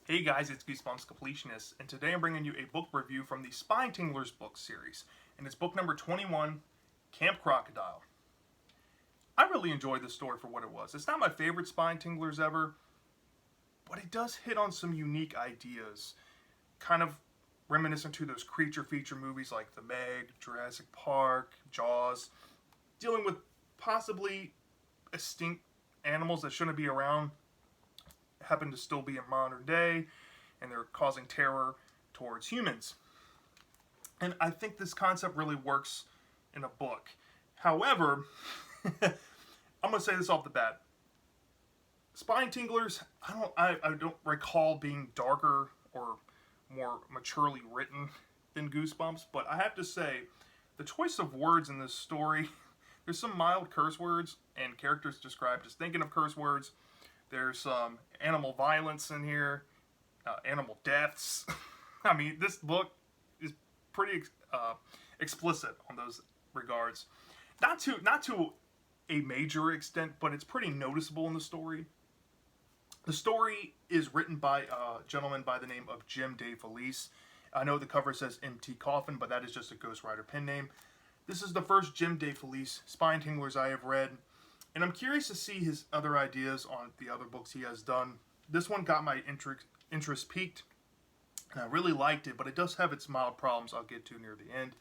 Hey guys, it's Goosebumps Completionist, and today I'm bringing you a book review from the Spinetinglers book series, and it's book number 21, Camp Crocodile. I really enjoyed this story for what it was. It's not my favorite Spinetinglers ever, but it does hit on some unique ideas, kind of reminiscent to those creature feature movies like The Meg, Jurassic Park, Jaws, dealing with possibly extinct animals that shouldn't be around happen to still be in modern day, and they're causing terror towards humans. And I think this concept really works in a book. However, I'm gonna say this off the bat. Spinetinglers, I don't recall being darker or more maturely written than Goosebumps, but I have to say, the choice of words in this story, there's some mild curse words and characters described as thinking of curse words. There's some animal violence in here, animal deaths. I mean, this book is pretty explicit on those regards. Not to a major extent, but it's pretty noticeable in the story. The story is written by a gentleman by the name of Jim DeFelice. I know the cover says MT Coffin, but that is just a Ghostwriter pen name. This is the first Jim DeFelice Spinetinglers I have read, and I'm curious to see his other ideas on the other books he has done. This one got my interest peaked, and I really liked it, but it does have its mild problems I'll get to near the end.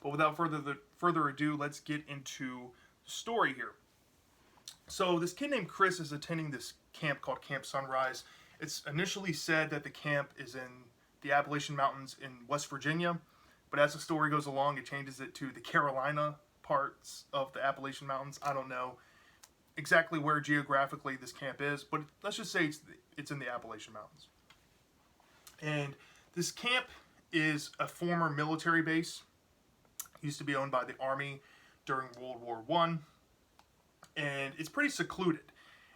But without further ado, let's get into the story here. So this kid named Chris is attending this camp called Camp Sunrise. It's initially said that the camp is in the Appalachian Mountains in West Virginia, but as the story goes along, it changes it to the Carolina parts of the Appalachian Mountains. I don't know exactly where geographically this camp is, but let's just say it's in the Appalachian Mountains. And this camp is a former military base. It used to be owned by the Army during World War I, and it's pretty secluded.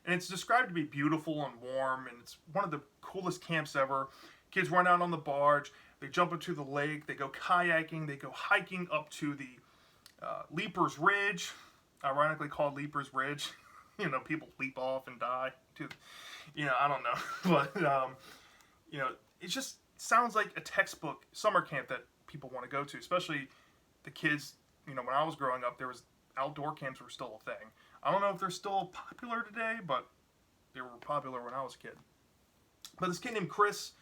And it's described to be beautiful and warm, and it's one of the coolest camps ever. Kids run out on the barge, they jump into the lake, they go kayaking, they go hiking up to the Leaper's Ridge, ironically called Leaper's Ridge. You know, people leap off and die. I don't know. But, it just sounds like a textbook summer camp that people want to go to, especially the kids. When I was growing up, outdoor camps were still a thing. I don't know if they're still popular today, but they were popular when I was a kid. But this kid named Chris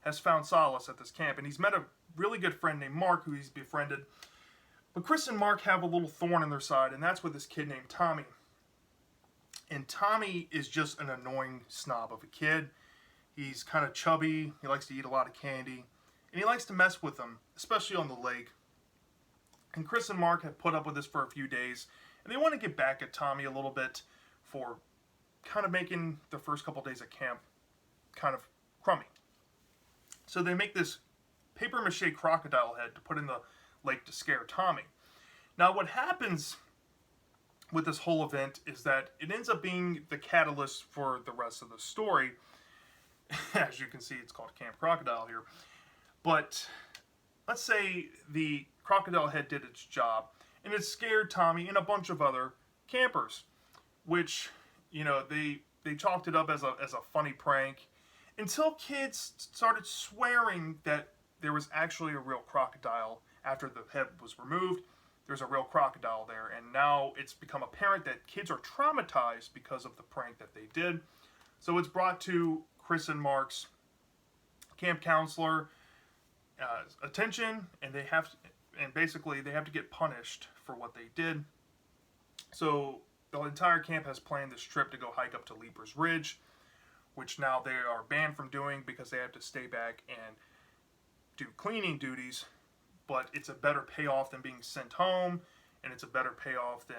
has found solace at this camp, and he's met a really good friend named Mark, who he's befriended. But Chris and Mark have a little thorn in their side, and that's with this kid named Tommy. And Tommy is just an annoying snob of a kid. He's kind of chubby, he likes to eat a lot of candy, and he likes to mess with them, especially on the lake. And Chris and Mark have put up with this for a few days, and they want to get back at Tommy a little bit for kind of making the first couple days at camp kind of crummy. So they make this paper mache crocodile head to put in the lake to scare Tommy. Now what happens with this whole event is that it ends up being the catalyst for the rest of the story. As you can see, it's called Camp Crocodile here. But let's say the crocodile head did its job, and it scared Tommy and a bunch of other campers, which, they chalked it up as a funny prank, until kids started swearing that there was actually a real crocodile. After the head was removed, there's a real crocodile there, and now it's become apparent that kids are traumatized because of the prank that they did. So it's brought to Chris and Mark's camp counselor attention, and basically they have to get punished for what they did. So the entire camp has planned this trip to go hike up to Leaper's Ridge, which now they are banned from doing because they have to stay back and do cleaning duties. But it's a better payoff than being sent home, and it's a better payoff than,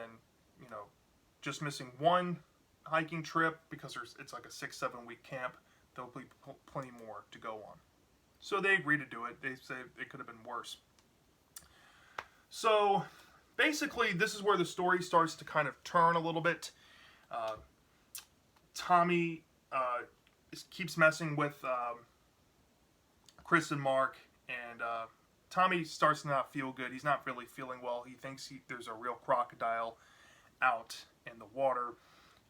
just missing one hiking trip, because it's like a 6-7 week camp. There'll be plenty more to go on. So they agree to do it. They say it could have been worse. So basically, this is where the story starts to kind of turn a little bit. Tommy keeps messing with Chris and Mark, and Tommy starts to not feel good. He's not really feeling well. He thinks there's a real crocodile out in the water.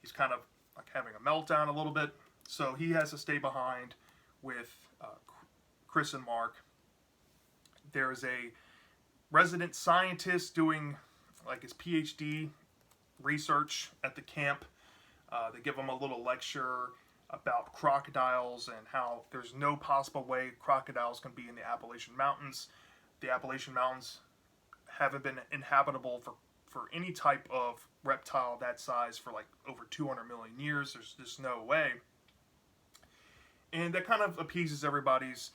He's kind of like having a meltdown a little bit. So he has to stay behind with Chris and Mark. There's a resident scientist doing like his PhD research at the camp. They give him a little lecture about crocodiles and how there's no possible way crocodiles can be in the Appalachian Mountains. The Appalachian Mountains haven't been inhabitable for any type of reptile that size for like over 200 million years. There's just no way. And that kind of appeases everybody's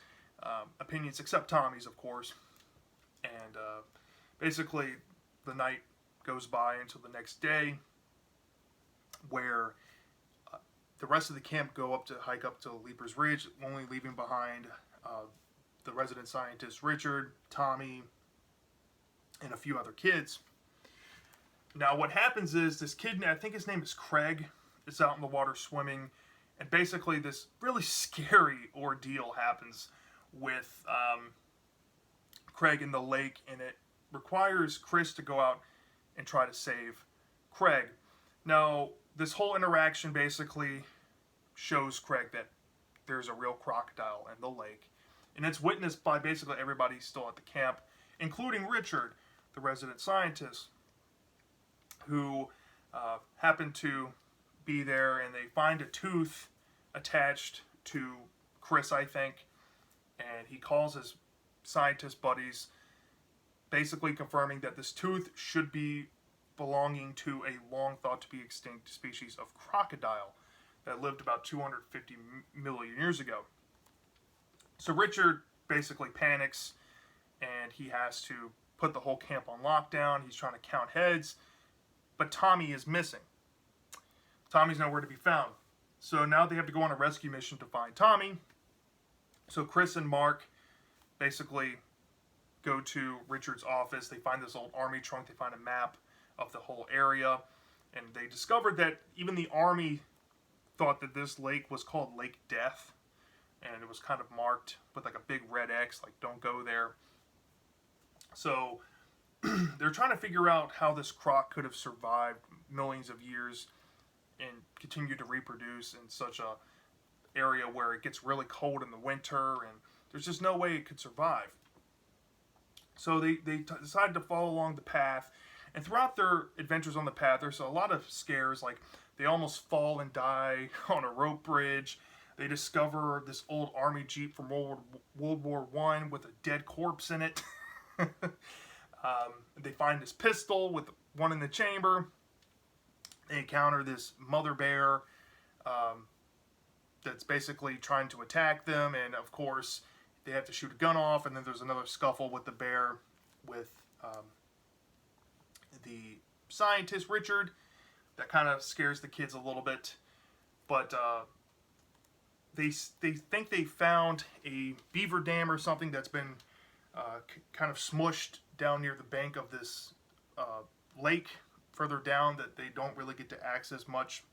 opinions, except Tommy's, of course. And basically, the night goes by until the next day, where the rest of the camp go up to hike up to Leaper's Ridge, only leaving behind the resident scientist Richard, Tommy, and a few other kids. Now, what happens is this kid, I think his name is Craig, is out in the water swimming, and basically this really scary ordeal happens with Craig in the lake, and it requires Chris to go out and try to save Craig. Now, this whole interaction basically shows Craig that there's a real crocodile in the lake, and it's witnessed by basically everybody still at the camp, including Richard, the resident scientist, who happened to be there, and they find a tooth attached to Chris, I think, and he calls his scientist buddies, basically confirming that this tooth should be belonging to a long thought to be extinct species of crocodile that lived about 250 million years ago. So Richard basically panics, and he has to put the whole camp on lockdown. He's trying to count heads, but Tommy is missing. Tommy's nowhere to be found. So now they have to go on a rescue mission to find Tommy. So Chris and Mark basically go to Richard's office. They find this old army trunk. They find a map of the whole area, and they discovered that even the army thought that this lake was called Lake Death, and it was kind of marked with like a big red X, like don't go there. So they're trying to figure out how this croc could have survived millions of years and continue to reproduce in such a area where it gets really cold in the winter, and there's just no way it could survive. So they decided to follow along the path, and throughout their adventures on the path, there's a lot of scares, like they almost fall and die on a rope bridge. They discover this old army jeep from World War I with a dead corpse in it. They find this pistol with one in the chamber. They encounter this mother bear that's basically trying to attack them, and of course they have to shoot a gun off, and then there's another scuffle with the bear with the scientist Richard. That kind of scares the kids a little bit, but they think they found a beaver dam or something that's been kind of smushed down near the bank of this lake further down that they don't really get to access much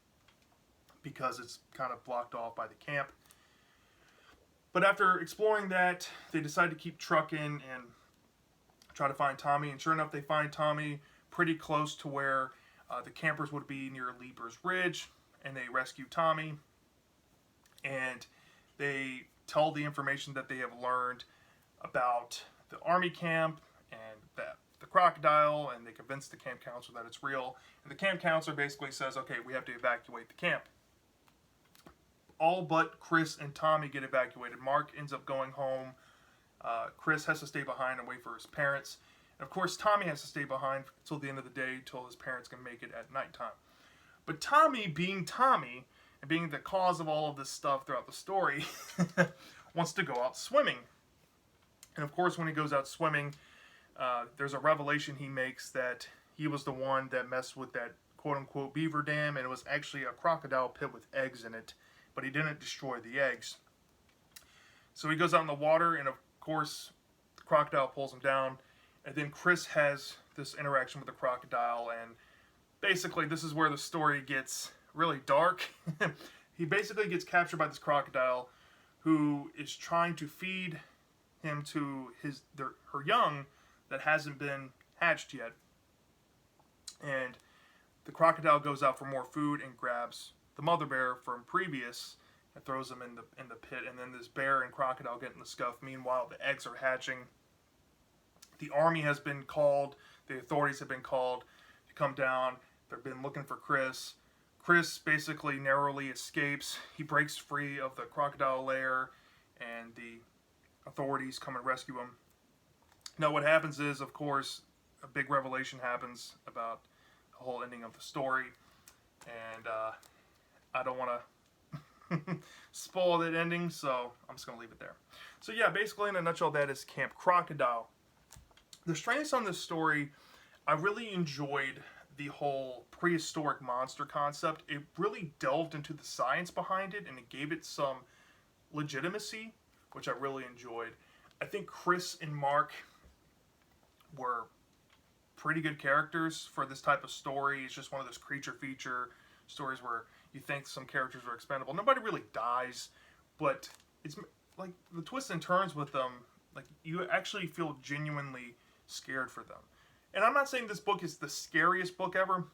because it's kind of blocked off by the camp. But after exploring that, they decide to keep trucking and try to find Tommy, and sure enough, they find Tommy pretty close to where the campers would be near Leaper's Ridge, and they rescue Tommy, and they tell the information that they have learned about the army camp and the crocodile, and they convince the camp counselor that it's real, and the camp counselor basically says, okay, we have to evacuate the camp. All but Chris and Tommy get evacuated. Mark ends up going home. Chris has to stay behind and wait for his parents. And of course, Tommy has to stay behind until the end of the day, until his parents can make it at nighttime. But Tommy, being Tommy, and being the cause of all of this stuff throughout the story, wants to go out swimming. And of course, when he goes out swimming, there's a revelation he makes that he was the one that messed with that quote-unquote beaver dam, and it was actually a crocodile pit with eggs in it, but he didn't destroy the eggs. So he goes out in the water, and of course, the crocodile pulls him down, and then Chris has this interaction with the crocodile, and basically this is where the story gets really dark. He basically gets captured by this crocodile who is trying to feed him to her young that hasn't been hatched yet. And the crocodile goes out for more food and grabs the mother bear from previous and throws them in the pit. And then this bear and crocodile get in the scuff. Meanwhile, the eggs are hatching. The army has been called. The authorities have been called to come down. They've been looking for Chris. Chris basically narrowly escapes. He breaks free of the crocodile lair, and the authorities come and rescue him. Now, what happens is, of course, a big revelation happens about the whole ending of the story, and I don't want to spoil that ending, so I'm just going to leave it there. So yeah, basically in a nutshell, that is Camp Crocodile. The strengths on this story, I really enjoyed the whole prehistoric monster concept. It really delved into the science behind it, and it gave it some legitimacy, which I really enjoyed. I think Chris and Mark were pretty good characters for this type of story. It's just one of those creature feature stories where you think some characters are expendable. Nobody really dies, but it's like the twists and turns with them, like you actually feel genuinely scared for them. And I'm not saying this book is the scariest book ever,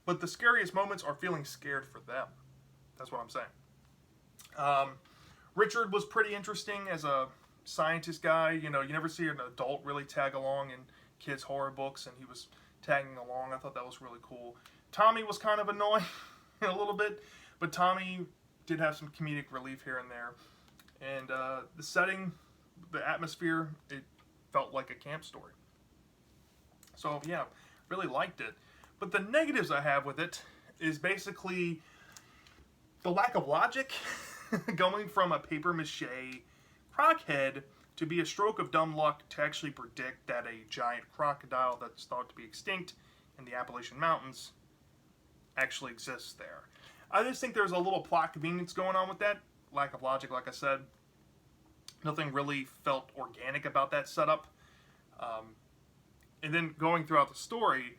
but the scariest moments are feeling scared for them. That's what I'm saying. Richard was pretty interesting as a scientist guy. You know, you never see an adult really tag along in kids' horror books, and he was tagging along. I thought that was really cool. Tommy was kind of annoying a little bit, but Tommy did have some comedic relief here and there. And the setting, the atmosphere, it felt like a camp story. So yeah, really liked it. But the negatives I have with it is basically the lack of logic. Going from a papier-mâché croc head to be a stroke of dumb luck to actually predict that a giant crocodile that's thought to be extinct in the Appalachian Mountains actually exists there. I just think there's a little plot convenience going on with that. Lack of logic, like I said. Nothing really felt organic about that setup. And then going throughout the story,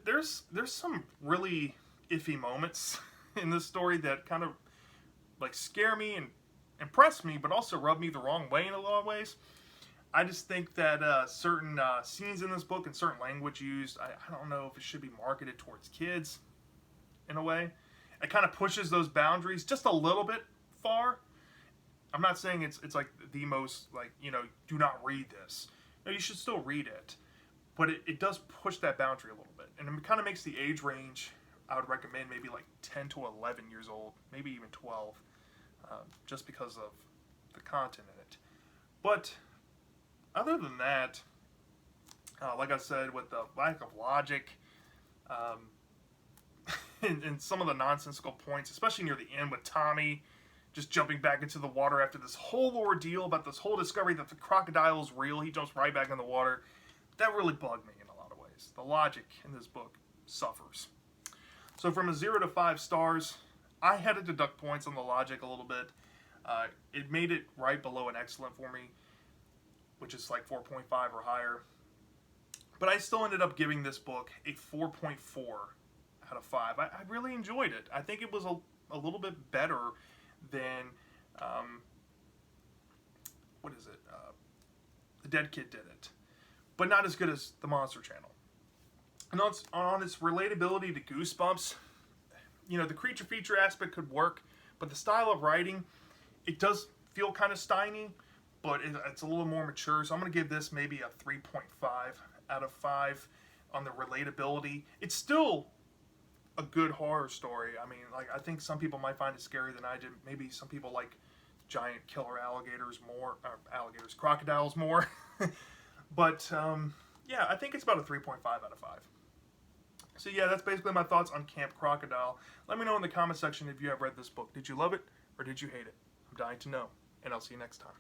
there's some really iffy moments in this story that kind of like scare me and impress me, but also rub me the wrong way in a lot of ways. I just think that certain scenes in this book and certain language used, I don't know if it should be marketed towards kids in a way. It kind of pushes those boundaries just a little bit far. I'm not saying it's like the most, like, you know, do not read this. No, you should still read it. But it does push that boundary a little bit. And it kind of makes the age range, I would recommend maybe like 10 to 11 years old, maybe even 12, just because of the content in it. But other than that, like I said, with the lack of logic, and some of the nonsensical points, especially near the end with Tommy just jumping back into the water after this whole ordeal about this whole discovery that the crocodile is real, he jumps right back in the water. That really bugged me in a lot of ways. The logic in this book suffers. So from a 0 to 5 stars, I had to deduct points on the logic a little bit. It made it right below an excellent for me, which is like 4.5 or higher. But I still ended up giving this book a 4.4 out of 5. I really enjoyed it. I think it was a little bit better than, The Dead Kid did it. But not as good as the Monster Channel. And on its relatability to Goosebumps, you know, the creature feature aspect could work, but the style of writing, it does feel kind of Steiny, but it's a little more mature. So I'm going to give this maybe a 3.5 out of 5 on the relatability. It's still a good horror story. I mean, like, I think some people might find it scarier than I did. Maybe some people like giant killer crocodiles more. But, yeah, I think it's about a 3.5 out of 5. So, yeah, that's basically my thoughts on Camp Crocodile. Let me know in the comment section if you have read this book. Did you love it or did you hate it? I'm dying to know, and I'll see you next time.